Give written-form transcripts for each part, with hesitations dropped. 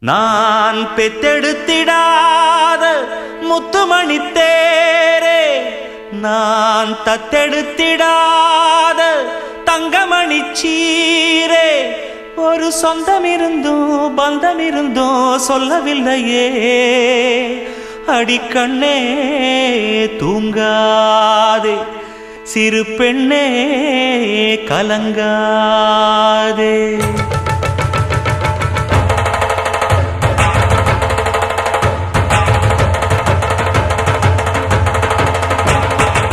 நான் பெத்தெடுத்திடாத முத்துமணி தேரே, நான் தத்தெடுத்திடாத தங்கமணி சீரே, ஒரு சொந்தம் இருந்தும் பந்தம் இருந்தும் சொல்லவில்லையே. அடிக்கண்ணே தூங்காதே, சிறு பெண்ணே கலங்காதே.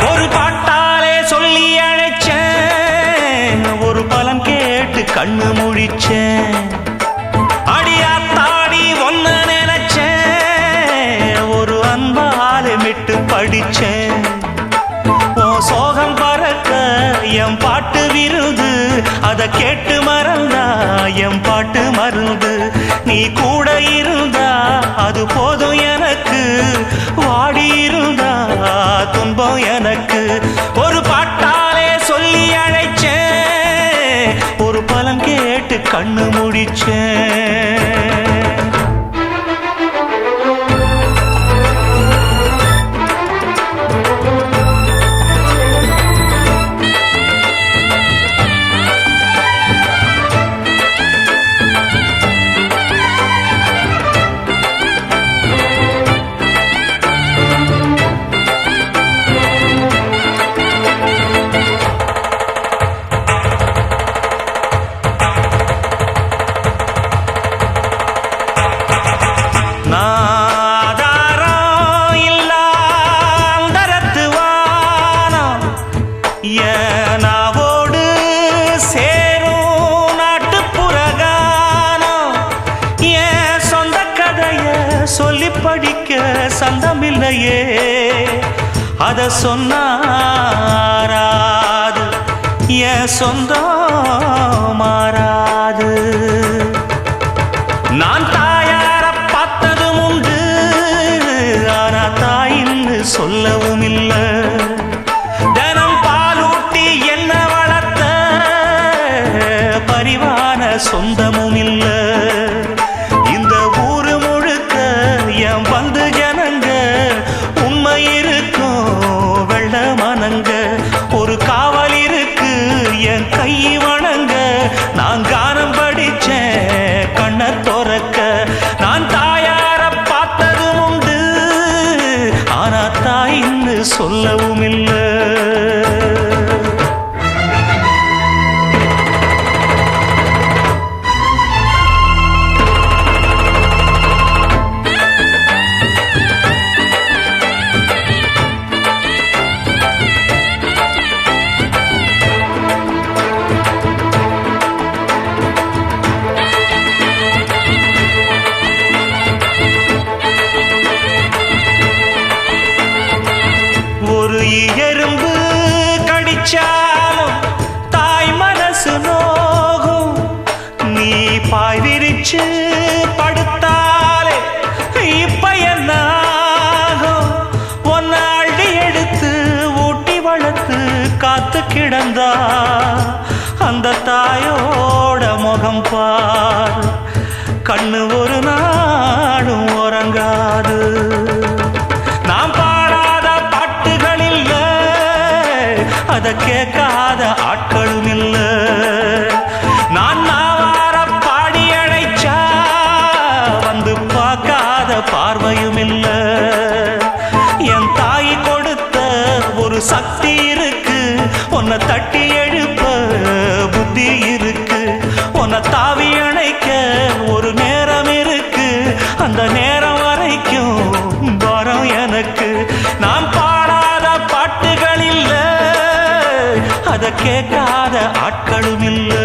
ஒரு பாட்டாலே சொல்லி அழைச்சேன், ஒரு பலன் கேட்டு கண்ணு முழிச்சேன். அடியாத்தாடி ஒன்ன நினைச்சேன், ஒரு அன்பாலே மிட்டு படிச்சேன். ஓ சோகம் பறக்க என் பாட்டு விருது, அத கேட்டு மறந்தா என் பாட்டு மருந்து. நீ கூட இருந்தா அது போதும் எனக்கு, வாடி இருந்தா துன்பம் எனக்கு. ஒரு பாட்டாலே சொல்லி அழைச்சேன், ஒரு பலன் கேட்டு கண்ணு முடிச்சேன். நாவோடு சேரும் நாட்டுப்புறகானம், என் சொந்த கதைய சொல்லி படிக்க சந்தமில்லையே. அத சொன்னாராது என் சொந்தம் மாறாது. நான் தாயார பார்த்ததும் உண்டு, ஆனா தாயின்னு சொல்லவும் இல்லை. சொந்தமும் இல்ல. இந்த ஊரு முழுக்க என் வந்து ஜனங்க, உண்மை இருக்கும் வெள்ள மனங்க. ஒரு காவல் இருக்கு என் கை வணங்க, நான் கானம் படிச்சேன் கண்ண துறக்க. நான் தாயார பார்த்ததும் உண்டு, ஆனா தாயின்னு சொல்லவும் இல்லை. எறும்பு கடிச்சாலும் தாய் மனசு நோகும். நீ பாய் விரிச்சு படுத்தாலே இப்ப என்ன ஆகும்? ஒன்ன அள்ளி எடுத்து ஊட்டி வளர்த்து காத்து கிடந்தா அந்த தாயோட முகம் பார், கண்ணு ஒரு நாடும் உறங்காது. நாம் அத கேட்காத ஆட்களும் இல்ல. நான் நாவார பாடி அழைச்சா வந்து பார்க்காத பார்வையும் இல்ல. என் தாய் கொடுத்த ஒரு சக்தி இருக்கு, உன்னை தட்டி எழுப்ப புத்தி இருக்கு. உன்னை தாவி அணைக்க ஒரு நேரம் இருக்கு, அந்த நேரம் வரைக்கும் வரம் எனக்கு. நான் பாடாத பாட்டுகள் இல்ல, அத கேட்காத ஆட்களும் இல்லை.